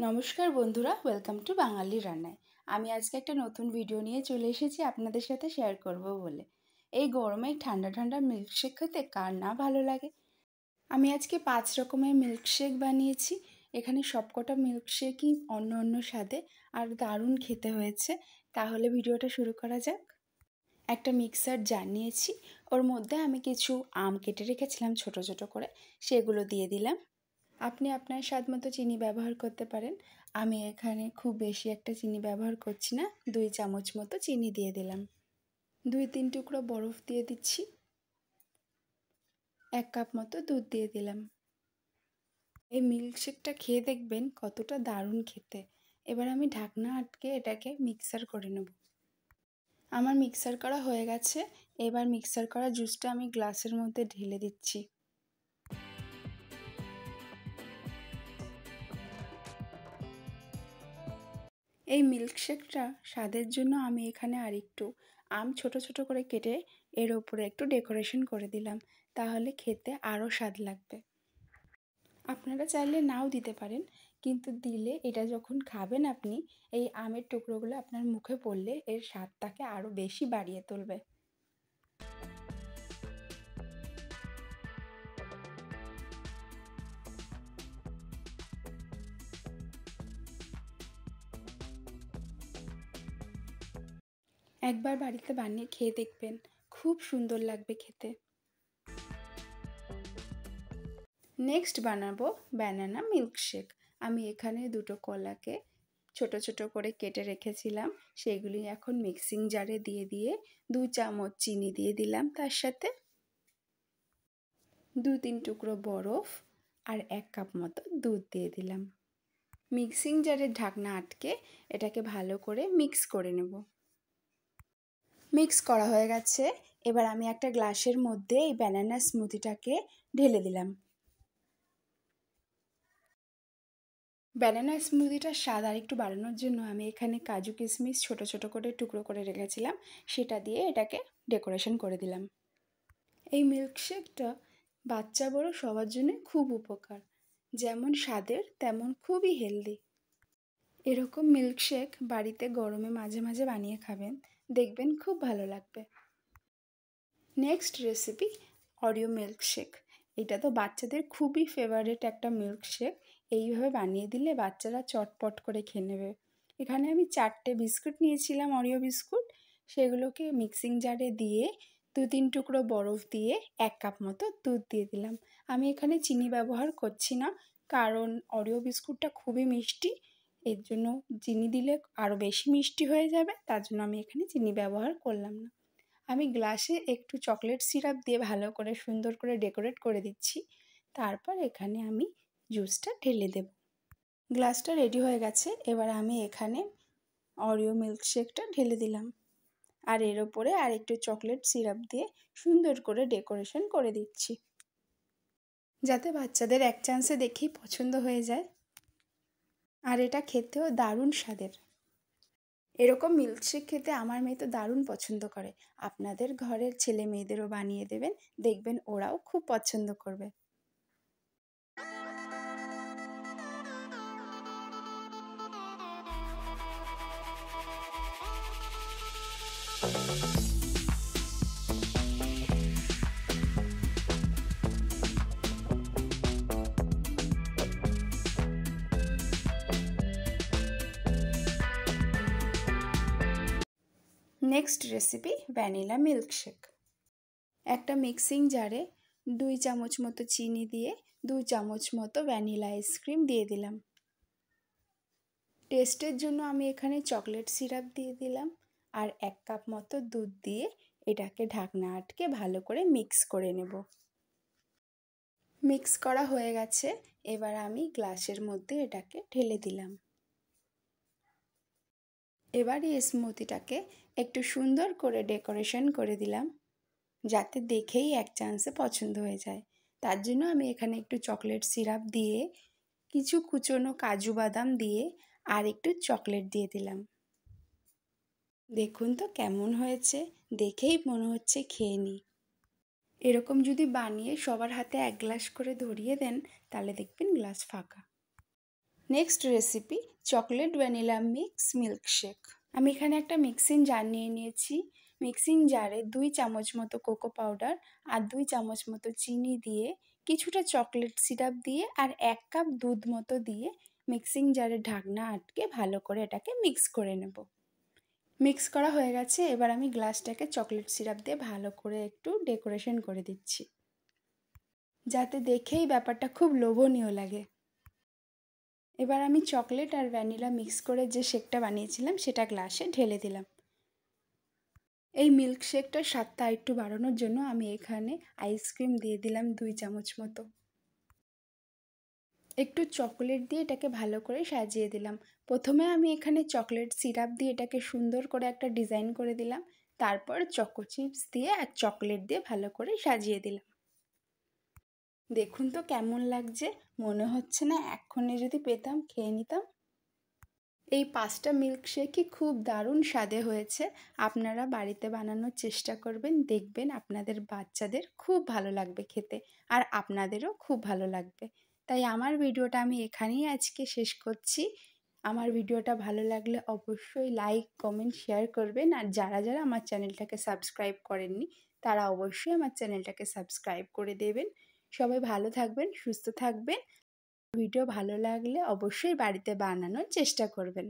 নমস্কার বন্ধুরা, welcome to বাঙালি রান্নায়। আমি আজকে একটা নতুন ভিডিও নিয়ে চলে এসেছি আপনাদের সাথে শেয়ার করব বলে। এই গরমে ঠান্ডা ঠান্ডা মিল্কশেক খেতে কার না ভালো লাগে। আমি আজকে 5 রকমের মিল্কশেক বানিয়েছি। এখানে সবকটা মিল্কশেকই অন্য অন্য স্বাদে আর দারুণ খেতে হয়েছে। তাহলে ভিডিওটা শুরু করা যাক। একটা মিক্সার জার নিয়েছি, ওর মধ্যে আমি কিছু আম কেটে রেখেছিলাম ছোট ছোট করে, সেগুলো দিয়ে দিলাম। আপনি আপনার স্বাদ মতো চিনি ব্যবহার করতে পারেন। আমি এখানে খুব বেশি একটা চিনি ব্যবহার করছি না, 2 চামচ মতো চিনি দিয়ে দিলাম। 2-3 টুকরো বরফ দিয়ে দিচ্ছি। 1 কাপ মতো দুধ দিয়ে দিলাম। এই মিল্কশেকটা খেয়ে দেখবেন কতটা দারুণ খেতে। এবার আমি ঢাকনা আটকে এটাকে মিক্সার করে নেব। আমার মিক্সার করা হয়ে গেছে। এবার মিক্সার করা জুসটা আমি গ্লাসের মধ্যে ঢেলে দিচ্ছি। এই মিল্কশেকটা স্বাদের জন্য আমি এখানে আরেকটু আম ছোট ছোট করে কেটে এর ওপরে একটু ডেকোরেশন করে দিলাম, তাহলে খেতে আরও স্বাদ লাগবে। আপনারা চাইলে নাও দিতে পারেন, কিন্তু দিলে এটা যখন খাবেন আপনি, এই আমের টুকরোগুলো আপনার মুখে পড়লে এর স্বাদটাকে আরও বেশি বাড়িয়ে তুলবে। একবার বাড়িতে বানিয়ে খেয়ে দেখবেন, খুব সুন্দর লাগবে খেতে। নেক্সট বানাবো ব্যানানা মিল্কশেক। আমি এখানে 2টো কলাকে ছোট ছোট করে কেটে রেখেছিলাম, সেগুলি এখন মিক্সিং জারে দিয়ে 2 চামচ চিনি দিয়ে দিলাম, তার সাথে 2-3 টুকরো বরফ আর 1 কাপ মতো দুধ দিয়ে দিলাম। মিক্সিং জারের ঢাকনা আটকে এটাকে ভালো করে মিক্স করে নেব। মিক্স করা হয়ে গেছে। এবার আমি একটা গ্লাসের মধ্যে এই ব্যানানা স্মুদিটাকে ঢেলে দিলাম। ব্যানানা স্মুদিটার স্বাদ আর একটু বাড়ানোর জন্য আমি এখানে কাজু কিশমিশ ছোট ছোট করে টুকরো করে রেখেছিলাম, সেটা দিয়ে এটাকে ডেকোরেশন করে দিলাম। এই মিল্কশেকটা বাচ্চা বড় সবার জন্য খুব উপকার, যেমন স্বাদের তেমন খুবই হেলদি। এরকম মিল্কশেক বাড়িতে গরমে মাঝে মাঝে বানিয়ে খাবেন, দেখবেন খুব ভালো লাগবে। Next recipe Oreo milkshake. এটা তো বাচ্চাদের খুবই ফেভারিট একটা মিল্কশেক। এইভাবে বানিয়ে দিলে বাচ্চারা চটপট করে খেয়ে নেবে। এখানে আমি 4টে বিস্কুট নিয়েছিলাম, অরিও বিস্কুট। সেগুলোকে মিক্সিং জারে দিয়ে 2-3 টুকরো বরফ দিয়ে 1 কাপ মতো দুধ দিয়ে দিলাম। আমি এখানে চিনি ব্যবহার করছি না, কারণ অরিও বিস্কুটটা খুবই মিষ্টি, এর জন্য চিনি দিলে আরও বেশি মিষ্টি হয়ে যাবে, তার জন্য আমি এখানে চিনি ব্যবহার করলাম না। আমি গ্লাসে একটু চকলেট সিরাপ দিয়ে ভালো করে সুন্দর করে ডেকোরেট করে দিচ্ছি। তারপর এখানে আমি জুসটা ঢেলে দেব। গ্লাসটা রেডি হয়ে গেছে। এবার আমি এখানে অরিও মিল্কশেকটা ঢেলে দিলাম, আর এর ওপরে আর একটু চকলেট সিরাপ দিয়ে সুন্দর করে ডেকোরেশন করে দিচ্ছি, যাতে বাচ্চাদের এক চান্সে দেখেই পছন্দ হয়ে যায়। আর এটা খেতেও দারুণ স্বাদের। এরকম মিল্কশেক খেতে আমার মেয়ে তো দারুণ পছন্দ করে। আপনাদের ঘরের ছেলে মেয়েদেরও বানিয়ে দেবেন, দেখবেন ওরাও খুব পছন্দ করবে। Next recipe vanilla milkshake. একটা মিক্সিং জারে 2 চামচ মতো চিনি দিয়ে 2 চামচ মতো ভ্যানিলা আইসক্রিম দিয়ে দিলাম। টেস্টের জন্য আমি এখানে চকলেট সিরাপ দিয়ে দিলাম, আর 1 কাপ মতো দুধ দিয়ে এটাকে ঢাকনা আটকে ভালো করে মিক্স করে নেব। মিক্স করা হয়ে গেছে। এবার আমি গ্লাসের মধ্যে এটাকে ঢেলে দিলাম। এবার এই স্মুদিটাকে একটু সুন্দর করে ডেকোরেশন করে দিলাম, যাতে দেখেই এক চান্সে পছন্দ হয়ে যায়। তার জন্য আমি এখানে একটু চকলেট সিরাপ দিয়ে, কিছু কুচনো কাজু বাদাম দিয়ে আর একটু চকলেট দিয়ে দিলাম। দেখুন তো কেমন হয়েছে, দেখেই মনে হচ্ছে খেয়ে নিই। এরকম যদি বানিয়ে সবার হাতে 1 গ্লাস করে ধরিয়ে দেন, তাহলে দেখবেন গ্লাস ফাঁকা। Next recipe chocolate vanilla mix milkshake. আমি এখানে একটা মিক্সিং জার নিয়ে নিয়েছি। মিক্সিং জারে 2 চামচ মতো কোকো পাউডার আর 2 চামচ মতো চিনি দিয়ে, কিছুটা চকলেট সিরাপ দিয়ে আর 1 কাপ দুধ মতো দিয়ে মিক্সিং জারের ঢাকনা আটকে ভালো করে এটাকে মিক্স করে নেব। মিক্স করা হয়ে গেছে। এবার আমি গ্লাসটাকে চকলেট সিরাপ দিয়ে ভালো করে একটু ডেকোরেশন করে দিচ্ছি, যাতে দেখেই ব্যাপারটা খুব লোভনীয় লাগে। এবার আমি চকলেট আর ভ্যানিলা মিক্স করে যে শেকটা বানিয়েছিলাম সেটা গ্লাসে ঢেলে দিলাম। এই মিল্কশেকটার স্বাদটা একটু বাড়ানোর জন্য আমি এখানে আইসক্রিম দিয়ে দিলাম 2 চামচ মতো। একটু চকোলেট দিয়ে এটাকে ভালো করে সাজিয়ে দিলাম। প্রথমে আমি এখানে চকলেট সিরাপ দিয়ে এটাকে সুন্দর করে একটা ডিজাইন করে দিলাম। তারপর চকো চিপস দিয়ে আর চকলেট দিয়ে ভালো করে সাজিয়ে দিলাম। দেখুন তো কেমন লাগছে, মনে হচ্ছে না এক্ষুনি যদি পেতাম খেয়ে নিতাম। এই 5টা মিল্কশেকই খুব দারুণ স্বাদে হয়েছে। আপনারা বাড়িতে বানানোর চেষ্টা করবেন, দেখবেন আপনাদের বাচ্চাদের খুব ভালো লাগবে খেতে আর আপনাদেরও খুব ভালো লাগবে। তাই আমার ভিডিওটা আমি এখানেই আজকে শেষ করছি। আমার ভিডিওটা ভালো লাগলে অবশ্যই লাইক, কমেন্ট, শেয়ার করবেন আর যারা যারা আমার চ্যানেলটাকে সাবস্ক্রাইব করেননি তারা অবশ্যই আমার চ্যানেলটাকে সাবস্ক্রাইব করে দেবেন। সবাই ভালো থাকবেন, সুস্থ থাকবেন। ভিডিও ভালো লাগলে অবশ্যই বাড়িতে বানানোর চেষ্টা করবেন।